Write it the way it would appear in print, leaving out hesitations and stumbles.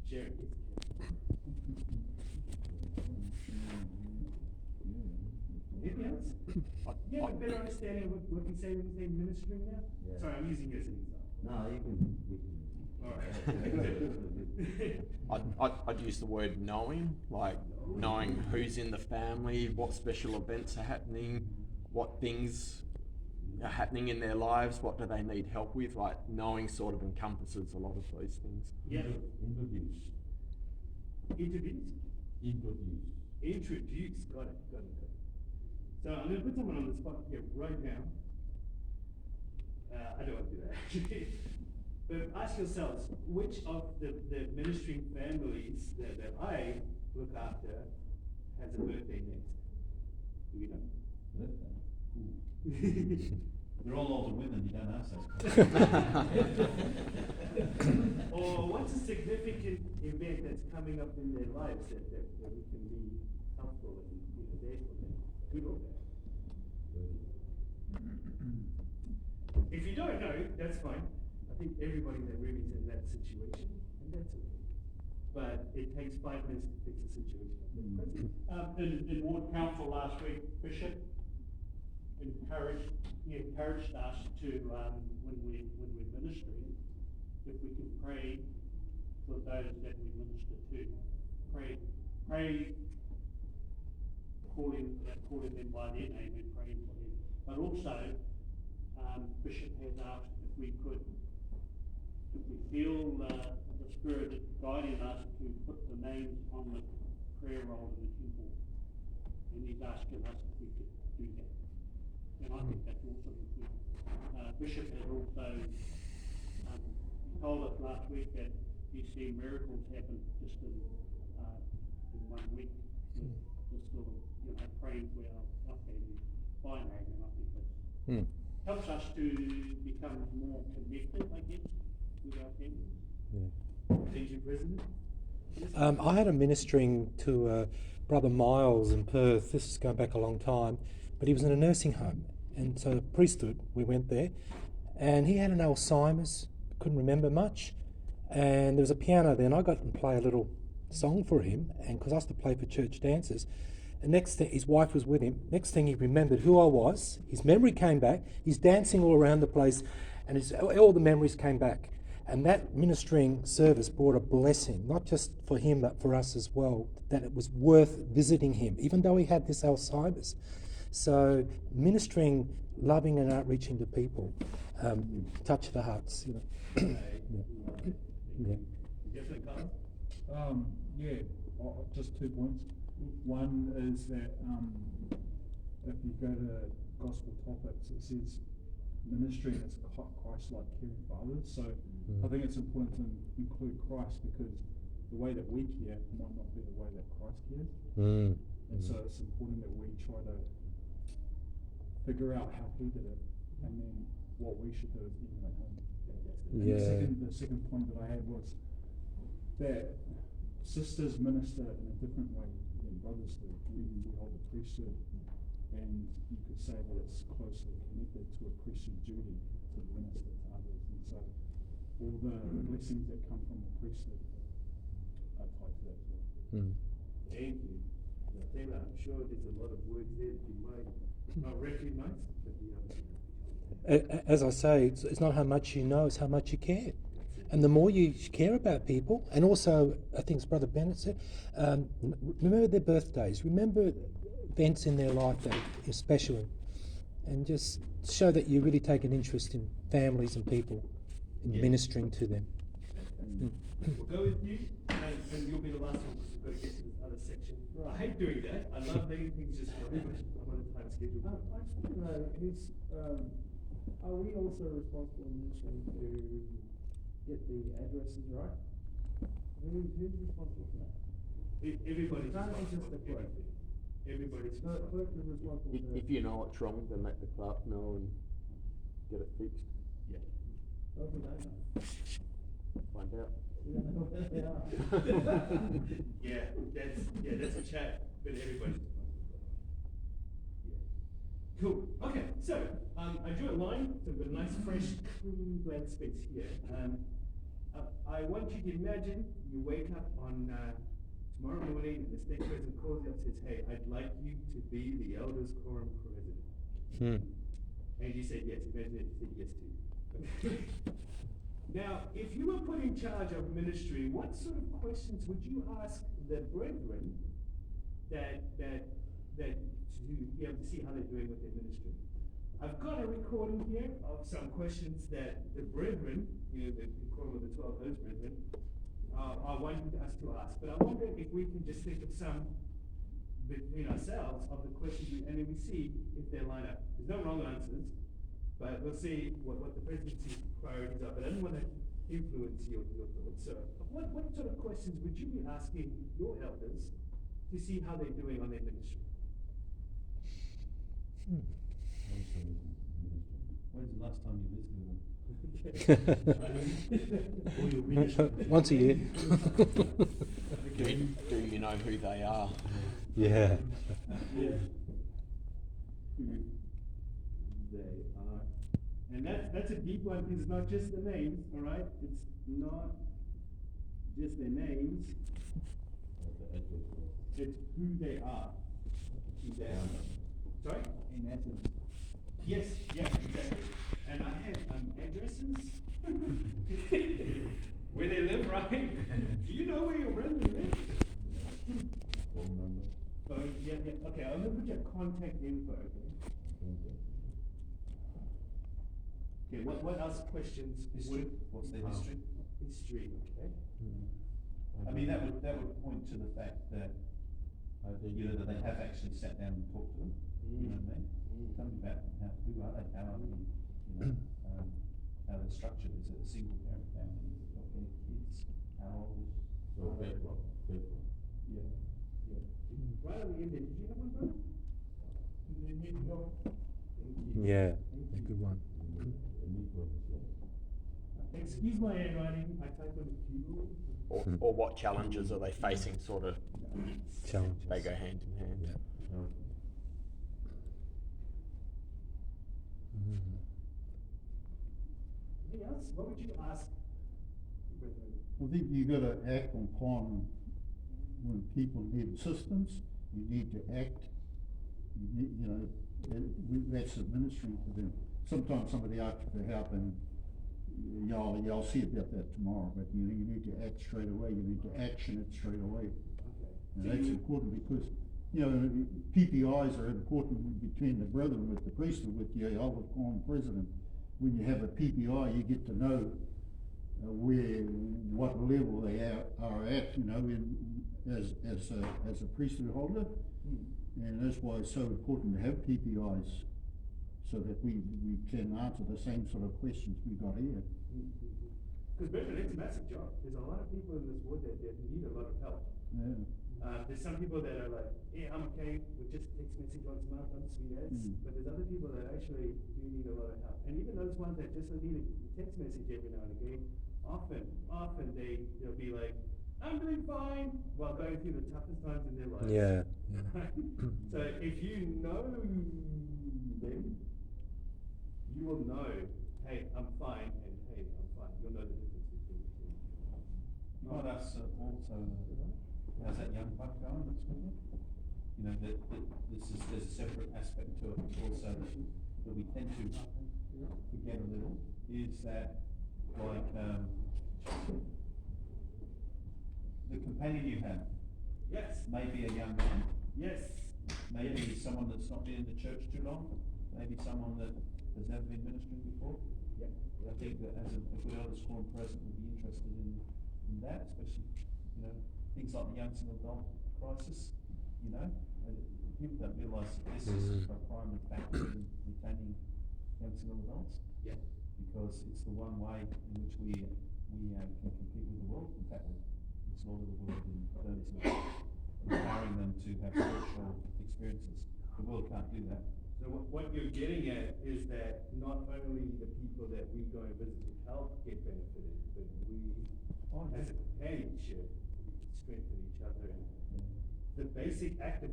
Sharing. Anything else? You have a better understanding of what we say when we say ministering now? Yeah. Sorry, I'm using you as an example. No, you can. All right. I'd use the word knowing, like knowing who's in the family, what special events are happening, what things are happening in their lives, what do they need help with. Like knowing sort of encompasses a lot of those things. Yeah. Introduce. Introduce. Got it. So I'm going to put someone on the spot here right now. I don't want to do that actually. But ask yourselves, which of the ministering families that I look after has a birthday next? Do we know? They're all older women, you don't ask those. Or what's a significant event that's coming up in their lives that we can be helpful and there for them? Good or bad? If you don't know, that's fine. I think everybody in that room is in that situation, and that's okay. But it takes 5 minutes to fix a situation. In Ward Council last week, Bishop encouraged us to, when we're ministering, if we can pray for those that we minister to. Pray, calling them by their name and praying for them. But also, Bishop has asked if we feel the Spirit guiding us to put the names on the prayer roll in the temple. And he's asking us if we could do that. And I think that's also important. Bishop has also told us last week that he's seen miracles happen just in 1 week with this sort of, praying for our family by name. And I think that helps us to become more connected, I guess, with our families. Thank you, President. I had a ministering to Brother Miles in Perth. This is going back a long time, but he was in a nursing home, and so priesthood, we went there, and he had an Alzheimer's, couldn't remember much, and there was a piano there, and I got to play a little song for him, and because I used to play for church dances, and next thing, his wife was with him, next thing he remembered who I was, his memory came back, he's dancing all around the place, and all the memories came back. And that ministering service brought a blessing, not just for him, but for us as well, that it was worth visiting him, even though he had this Alzheimer's. So ministering, loving and outreaching to people, touch the hearts, Just 2 points. One is that if you go to Gospel Topics, it says ministry is Christ-like caring for others. So I think it's important to include Christ because the way that we care might not be the way that Christ cares. And so it's important that we try to figure out how he did it and then what we should do as emulate him. And the second point that I had was that sisters minister in a different way than brothers do. We hold the priesthood, and you could say that it's closely connected to a priesthood duty to minister to others. And so all the blessings that come from the priesthood are tied to that as well. Thank you. Taylor, I'm sure there's a lot of words there that you might not recognize, but we understand. As I say, it's not how much you know, it's how much you care. And the more you care about people, and also, I think it's Brother Bennett said, remember their birthdays, remember events in their life that are special, and just show that you really take an interest in families and people, in ministering to them. We'll go with you, and you'll be the last one because we've got to get to this other section. I hate doing that. I love letting things just go, but I'm on a time schedule. I just want to know, are we also responsible in ministry to get the addresses right? Who's responsible for that? Everybody's Not responsible just the for clerk. everything. Everybody's No, the clerk is responsible for If you know what's wrong, then let the clerk know and get it fixed. Yeah. What do they know? Find out. We don't know what they are. That's a chat, but everybody's responsible for it. Yeah. Cool. Okay, so I drew a line, so we've got a nice, fresh, clean, blank space here. I want you to imagine you wake up on tomorrow morning and the state president calls you up and says, hey, I'd like you to be the elders quorum president. And you said yes. Imagine that you said yes to. Now, if you were put in charge of ministry, what sort of questions would you ask the brethren that to be able to see how they're doing with their ministry? I've got a recording here of some questions that the brethren, we call them the 12 host brethren, are wanting us to ask. But I wonder if we can just think of some between ourselves of the questions, and then we see if they line up. There's no wrong answers, but we'll see what the presidency's priorities are. But I don't want to influence your thoughts. So what sort of questions would you be asking your elders to see how they're doing on their ministry? When's the last time you visited them? Once a year. Do you know who they are? Yeah. They are. And that's a deep one because it's not just the names, all right? It's not just their names. It's who they are. Who they are. Sorry? In essence. Yes, yeah, exactly. And I have addresses. Where they live, right? Do you know where your brethren live? Oh, yeah. Okay, I'm gonna put your contact info, okay? Okay, what else questions? History. What's their history? History, okay. I mean, that would point to the fact that that they have actually sat down and talked to them. You know what I mean? Tell me about who are they? How are they? How they're structured? Is it a single parent family? Is it got many kids? How old is? Yeah. Right on the end there, did you have one, brother? Do they need help? Yeah, a good one. Excuse my handwriting, I type on the keyboard. Or what challenges are they facing? Sort of, Challenges. they go hand in hand. Yeah. Anything else? What would you ask the brethren? I think you gotta act upon when people need assistance, you need to act, that's administering to them. Sometimes somebody asks for help and, I'll see about that tomorrow, but you need to act straight away, you need to action it straight away. And that's important because, PPIs are important between the brethren with the priesthood, with the elders quorum president. When you have a PPI, you get to know what level they are at, as a priesthood holder. And that's why it's so important to have PPIs, so that we can answer the same sort of questions we got here. Because brethren, it's a massive job. There's a lot of people in this world that need a lot of help. Yeah. There's some people that are like, yeah, I'm okay with just text message once a month, I'm sweet as. But there's other people that actually do need a lot of help. And even those ones that just need a text message every now and again, often they'll be like, I'm doing fine, while going through the toughest times in their lives. Yeah. So if you know them, you will know, hey, I'm fine, and hey, I'm fine. You'll know the difference between the two. You might ask also, how's that young buck going that's with you? There's a separate aspect to it also that we tend to forget a little, is that like the companion you have. Yes. Maybe a young man. Yes. Maybe someone that's not been in the church too long. Maybe someone that has never been ministering before. Yeah. I think that as a good elders quorum president would be interested in that, especially, things like the young single adult crisis, people don't realise that this is a primary factor in retaining young single adults. Yeah. Because it's the one way in which we can compete with the world. In fact, it's all of the world in terms of empowering them to have spiritual experiences. The world can't do that. So what you're getting at is that not only the people that we go and visit to help get benefited, but we, as a companionship, we can strengthen each other. And the basic act of